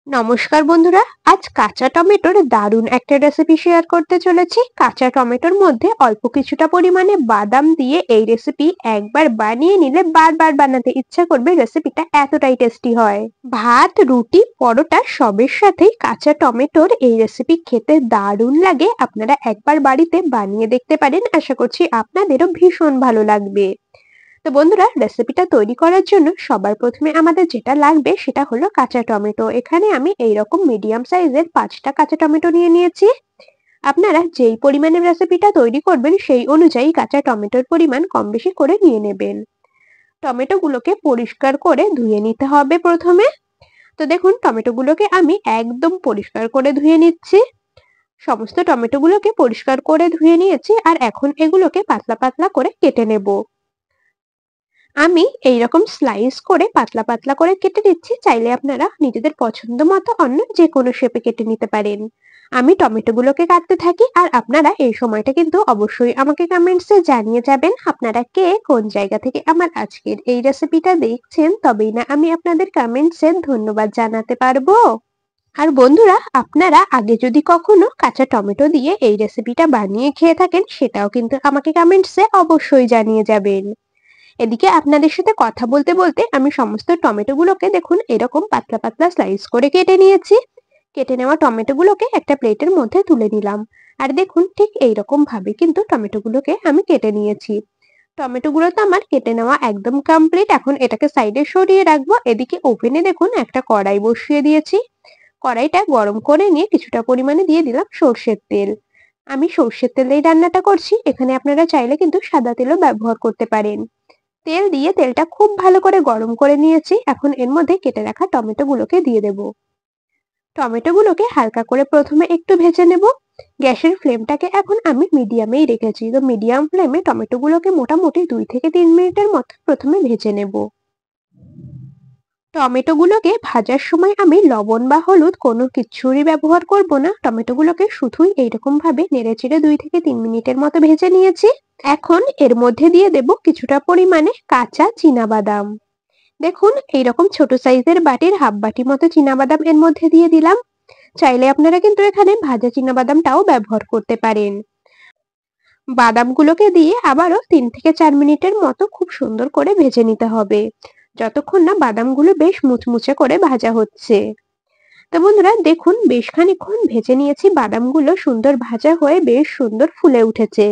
নমস্কার বন্ধুরা, আজ কাঁচা টমেটোর দারুণ একটা রেসিপি শেয়ার করতে চলেছি। কাঁচা টমেটোর মধ্যে অল্প কিছুটা পরিমাণে বাদাম দিয়ে এই রেসিপি একবার বানিয়ে নিলে বারবার বানাতে ইচ্ছা করবে। রেসিপিটা এতটাই টেস্টি হয়। ভাত, রুটি, পরোটা সবের সাথেই কাঁচা টমেটোর এই রেসিপি খেতে দারুণ লাগে। আপনারা একবার বাড়িতে বানিয়ে দেখতে পারেন, আশা করছি আপনাদেরও ভীষণ ভালো লাগবে। তো বন্ধুরা, রেসিপিটা তৈরি করার জন্য সবার প্রথমে আমাদের যেটা লাগবে সেটা হলো কাঁচা টমেটো। এখানে আমি এইরকম মিডিয়াম সাইজের 5টা কাঁচা টমেটো নিয়ে নিয়েছি। আপনারা যেই পরিমাণে রেসিপিটা তৈরি করবেন সেই অনুযায়ী কাঁচা টমেটোর পরিমাণ কম বেশি করে নিয়ে নেবেন। টমেটোগুলোকে পরিষ্কার করে ধুয়ে নিতে হবে প্রথমে। তো দেখুন, টমেটোগুলোকে আমি একদম পরিষ্কার করে ধুয়ে নিচ্ছি। সমস্ত টমেটোগুলোকে পরিষ্কার করে ধুয়ে নিয়েছি, আর এখন এগুলোকে পাতলা পাতলা করে কেটে নেব। আমি এইরকম স্লাইস করে পাতলা পাতলা করে কেটে দিচ্ছি। চাইলে আপনারা নিজেদের পছন্দ মতো অন্য যে কোনো শেপে কেটে নিতে পারেন। আমি টমেটোগুলোকে কাটতে থাকি, আর আপনারা এই সময়টা কিন্তু অবশ্যই আমাকে কমেন্টসে জানিয়ে যাবেন আপনারা কে কোন জায়গা থেকে আমার আজকের এই রেসিপিটা দেখছেন, তবেই না আমি আপনাদের কমেন্টসে ধন্যবাদ জানাতে পারবো। আর বন্ধুরা, আপনারা আগে যদি কখনো কাঁচা টমেটো দিয়ে এই রেসিপিটা বানিয়ে খেয়ে থাকেন, সেটাও কিন্তু আমাকে কমেন্টসে অবশ্যই জানিয়ে যাবেন। এদিকে আপনাদের সাথে কথা বলতে বলতে আমি সমস্ত টমেটোগুলোকে দেখুন এরকম পাতলা পাতলা স্লাইস করে কেটে নিয়েছি। কেটে নেওয়া টমেটোগুলোকে একটা প্লেটের মধ্যে তুলে নিলাম। আর দেখুন, ঠিক এইরকম ভাবে কিন্তু টমেটোগুলোকে আমি কেটে নিয়েছি। টমেটোগুলো তো আমার কেটে নেওয়া একদম কমপ্লিট। এখন এটাকে সাইডে সরিয়ে রাখবো। এদিকে ওভেনে দেখুন একটা কড়াই বসিয়ে দিয়েছি। কড়াইটা গরম করে নিয়ে কিছুটা পরিমাণে দিয়ে দিলাম সর্ষের তেল। আমি সর্ষের তেলেই রান্নাটা করছি। এখানে আপনারা চাইলে কিন্তু সাদা তেলও ব্যবহার করতে পারেন। তেল দিয়ে তেলটা খুব ভালো করে গরম করে নিয়েছি। এখন এর মধ্যে কেটে রাখা টমেটো গুলোকে দিয়ে দেব। টমেটো গুলোকে হালকা করে প্রথমে একটু ভেজে নেব। গ্যাসের ফ্লেমটাকে এখন আমি মিডিয়ামেই রেখেছি। তো মিডিয়াম ফ্লেমে টমেটো গুলোকে মোটামুটি 2 থেকে 3 মিনিটের মতো প্রথমে ভেজে নেব। টমেটো গুলোকে ভাজার সময় আমি লবণ বা হলুদ কোনো কিছুরই ব্যবহার করব না। টমেটো গুলোকে শুধুই এইরকম ভাবে নেড়েচেড়ে 2 থেকে 3 মিনিটের মতো ভেজে নিয়েছি। এখন এর মধ্যে দিয়ে দেব কিছুটা পরিমাণে কাঁচা চীনাবাদাম। দেখুন, এইরকম ছোট সাইজের বাটির হাফ বাটি মতো চীনাবাদাম এর মধ্যে দিয়ে দিলাম। চাইলে আপনারা কিন্তু এখানে ভাজা চীনাবাদামটাও ব্যবহার করতে পারেন। বাদামগুলোকে দিয়ে আবারও 3 থেকে 4 মিনিটের মতো খুব সুন্দর করে ভেজে নিতে হবে, যতক্ষণ না বাদামগুলো বেশ মুচমুচে করে ভাজা হচ্ছে। তো বন্ধুরা দেখুন, বেশ খানিকক্ষণ ভেজে নিয়েছি। বাদামগুলো সুন্দর ভাজা হয়ে বেশ সুন্দর ফুলে উঠেছে।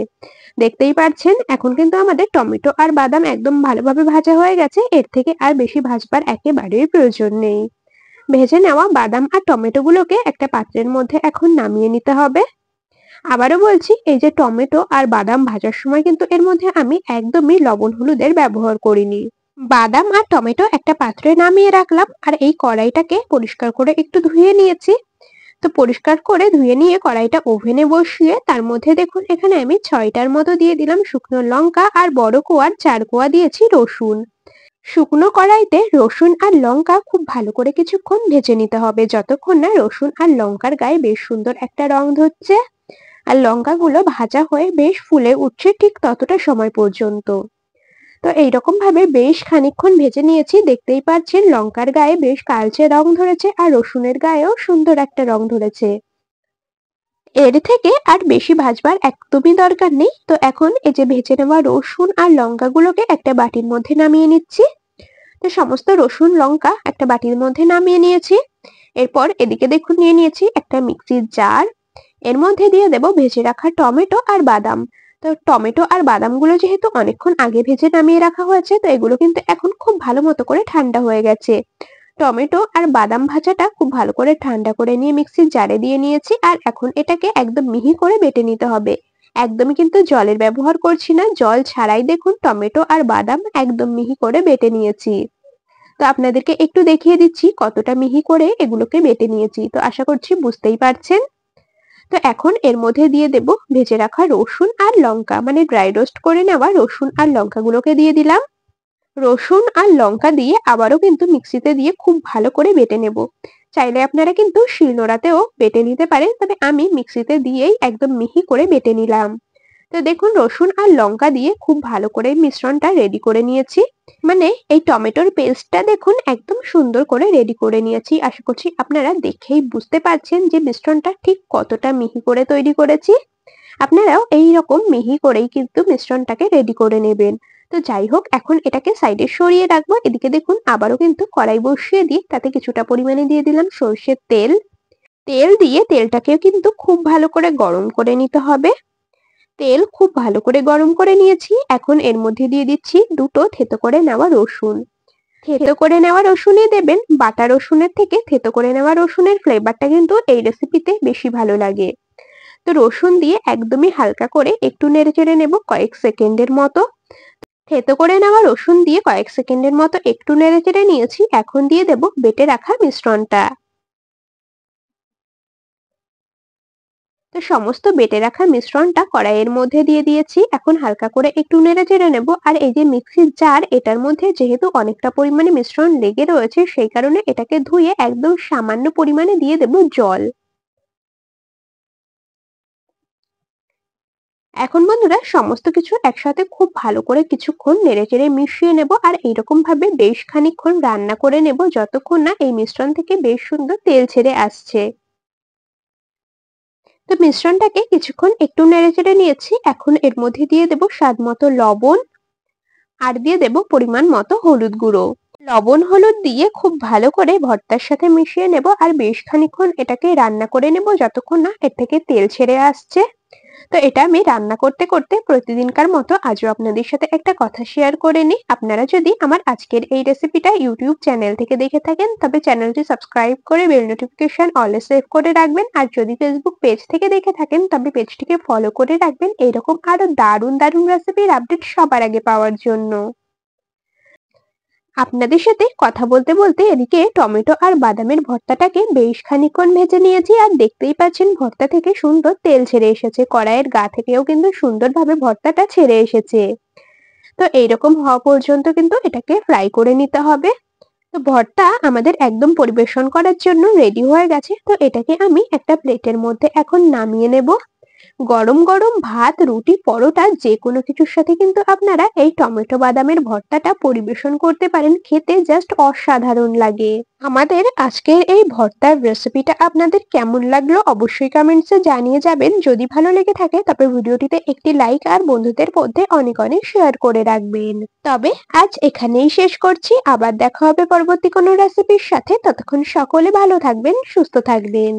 দেখতেই পাচ্ছেন, এখন কিন্তু আমাদের টমেটো আর বাদাম একদম ভালোভাবে ভাজা হয়ে গেছে। এর থেকে আর বেশি ভাজবার একেবারেই প্রয়োজন নেই। ভেজে নেওয়া বাদাম আর টমেটো গুলোকে একটা পাত্রের মধ্যে এখন নামিয়ে নিতে হবে। আবারও বলছি, এই যে টমেটো আর বাদাম ভাজার সময় কিন্তু এর মধ্যে আমি একদমই লবণ হলুদের ব্যবহার করিনি। বাদাম আর টমেটো একটা পাত্রে নামিয়ে রাখলাম, আর এই কড়াইটাকে পরিষ্কার করে একটু ধুয়ে নিয়েছি। তো পরিষ্কার করে ধুয়ে নিয়ে কড়াইটা ওভেনে বসিয়ে তার মধ্যে দেখুন এখানে আমি 6টার মতো দিয়ে দিলাম শুকনো লঙ্কা, আর বড় কোয়ার 4 কোয়া দিয়েছি রসুন। শুকনো কড়াইতে রসুন আর লঙ্কা খুব ভালো করে কিছুক্ষণ ভেজে নিতে হবে, যতক্ষণ না রসুন আর লঙ্কার গায়ে বেশ সুন্দর একটা রং ধরছে আর লঙ্কাগুলো ভাজা হয়ে বেশ ফুলে উঠছে, ঠিক ততটা সময় পর্যন্ত। তো এইরকম ভাবে বেশ খানিকক্ষণ ভেজে নিয়েছি। দেখতেই পাচ্ছেন লঙ্কার গায়ে বেশ কালচে রং ধরেছে, আর রসুনের গায়েও সুন্দর একটা রং ধরেছে। এর থেকে আর বেশি ভাজবার একদমই দরকার নেই। তো এখন এই যে ভেজে নেওয়া রসুন আর লঙ্কাগুলোকে একটা বাটির মধ্যে নামিয়ে নিচ্ছি। তো সমস্ত রসুন লঙ্কা একটা বাটির মধ্যে নামিয়ে নিয়েছি। এরপর এদিকে দেখুন নিয়ে নিয়েছি একটা মিক্সির জার। এর মধ্যে দিয়ে দেব ভেজে রাখা টমেটো আর বাদাম। তো টমেটো আর বাদামগুলো যেহেতু অনেকক্ষণ আগে ভেজে নামিয়ে রাখা হয়েছে, তো এগুলো কিন্তু এখন খুব ভালো মতো করে ঠান্ডা হয়ে গেছে। টমেটো আর বাদাম ভাজাটা খুব ভালো করে ঠান্ডা করে নিয়ে মিক্সির জারে দিয়ে নিয়েছি, আর এখন এটাকে একদম মিহি করে বেটে নিতে হবে। একদমই কিন্তু জলের ব্যবহার করছি না, জল ছাড়াই দেখুন টমেটো আর বাদাম একদম মিহি করে বেটে নিয়েছি। তো আপনাদেরকে একটু দেখিয়ে দিচ্ছি কতটা মিহি করে এগুলোকে বেটে নিয়েছি। তো আশা করছি বুঝতেই পারছেন। তো এখন এর মধ্যে দিয়ে দেব ভেজে রাখা রসুন আর লঙ্কা, মানে ড্রাই রোস্ট করে নেওয়া রসুন আর লঙ্কাগুলোকে দিয়ে দিলাম। রসুন আর লঙ্কা দিয়ে আবারও কিন্তু মিক্সিতে দিয়ে খুব ভালো করে বেটে নেব। চাইলে আপনারা কিন্তু শিলনোড়াতেও বেটে নিতে পারেন, তবে আমি মিক্সিতে দিয়েই একদম মিহি করে বেটে নিলাম। তো দেখুন রসুন আর লঙ্কা দিয়ে খুব ভালো করে মিশ্রণটা রেডি করে নিয়েছি। মানে এই টমেটোর পেস্টটা দেখুন একদম সুন্দর করে রেডি করে নিয়েছি। আশা করছি আপনারা দেখেই বুঝতে পারছেন যে মিশ্রণটা ঠিক কতটা মিহি করে তৈরি করেছি। আপনারাও এইরকম মিহি করেই কিন্তু মিশ্রণটাকে রেডি করে নেবেন। তো যাই হোক, এখন এটাকে সাইডে সরিয়ে রাখবো। এদিকে দেখুন আবারও কিন্তু কড়াই বসিয়ে দিয়ে তাতে কিছুটা পরিমাণে দিয়ে দিলাম সর্ষের তেল। তেল দিয়ে তেলটাকেও কিন্তু খুব ভালো করে গরম করে নিতে হবে। তেল খুব ভালো করে গরম করে নিয়েছি। এখন এর মধ্যে দিয়ে দিচ্ছি দুটো থেতো করে নেওয়া রসুন। থেতো করে নেওয়া রসুনই দেবেন, বাটা রসুনের থেকে থেতো করে নেওয়া রসুনের ফ্লেভারটা কিন্তু এই রেসিপিতে বেশি ভালো লাগে। তো রসুন দিয়ে একদমই হালকা করে একটু নেড়েচেড়ে নেব কয়েক সেকেন্ডের মতো। থেতো করে নেওয়া রসুন দিয়ে কয়েক সেকেন্ডের মতো একটু নেড়েচেড়ে নিয়েছি। এখন দিয়ে দেব বেটে রাখা মিশ্রণটা। তো সমস্ত বেটে রাখা মিশ্রণটা কড়াইয়ের মধ্যে দিয়ে দিয়েছি। এখন হালকা করে একটু নেড়েচেড়ে নেব। আর এই যে মিক্সির জার, এটার মধ্যে যেহেতু অনেকটা পরিমাণে মিশ্রণ লেগে রয়েছে, সেই কারণে এটাকে ধুয়ে একদম সামান্য পরিমাণে দিয়ে দেব জল। এখন বন্ধুরা সমস্ত কিছু একসাথে খুব ভালো করে কিছুক্ষণ নেড়েচেড়ে মিশিয়ে নেব। আর এইরকম ভাবে বেশ খানিকক্ষণ রান্না করে নেব যতক্ষণ না এই মিশ্রণ থেকে বেশ সুন্দর তেল ছেড়ে আসছে। তো মিশ্রণটাকে কিছুক্ষণ একটু নেড়েচেড়ে নিয়েছি। এখন এর মধ্যে দিয়ে দেব স্বাদ মতো লবণ আর দিয়ে দেব পরিমাণ মতো হলুদ গুঁড়ো। লবণ হলুদ দিয়ে খুব ভালো করে ভর্তার সাথে মিশিয়ে নেব আর বেশ খানিকক্ষণ এটাকে রান্না করে নেব যতক্ষণ না এর থেকে তেল ছেড়ে আসছে। তো এটা আমি রান্না করতে করতে প্রতিদিনকার মতো আজও আপনাদের সাথে একটা কথা শেয়ার করে নিই। আপনারা যদি আমার আজকের এই রেসিপিটা ইউটিউব চ্যানেল থেকে দেখে থাকেন তবে চ্যানেলটি সাবস্ক্রাইব করে বেল নোটিফিকেশন অলে সেভ করে রাখবেন। আর যদি ফেসবুক পেজ থেকে দেখে থাকেন তবে পেজটিকে ফলো করে রাখবেন এইরকম আরো দারুণ দারুণ রেসিপির আপডেট সবার আগে পাওয়ার জন্য। আপনাদের সাথে কথা বলতে বলতে এদিকে টমেটো আর বাদামের ভর্তাটাকে বেশ খানিকক্ষণ ভেজে নিয়েছি। আর দেখতেই পাচ্ছেন ভর্তা থেকে সুন্দর তেল ছেড়ে এসেছে, কড়াইয়ের গা থেকেও কিন্তু সুন্দরভাবে ভর্তাটা ছেড়ে এসেছে। তো এইরকম হওয়া পর্যন্ত কিন্তু এটাকে ফ্রাই করে নিতে হবে। তো ভর্তা আমাদের একদম পরিবেশন করার জন্য রেডি হয়ে গেছে। তো এটাকে আমি একটা প্লেটের মধ্যে এখন নামিয়ে নেব। গরম গরম ভাত, রুটি, পরোটা যে কোনো কিছুর সাথে কিন্তু আপনারা এই টমেটো বাদামের ভর্তাটা পরিবেশন করতে পারেন। খেতে জাস্ট অসাধারণ লাগে। আমাদের আজকের এই ভর্তার রেসিপিটা আপনাদের কেমন লাগলো অবশ্যই কমেন্টসে জানিয়ে যাবেন। যদি ভালো লেগে থাকে তবে ভিডিওটিতে একটি লাইক আর বন্ধুদের মধ্যে অনেক অনেক শেয়ার করে রাখবেন। তবে আজ এখানেই শেষ করছি। আবার দেখা হবে পরবর্তী কোনো রেসিপির সাথে। ততক্ষণ সকলে ভালো থাকবেন, সুস্থ থাকবেন।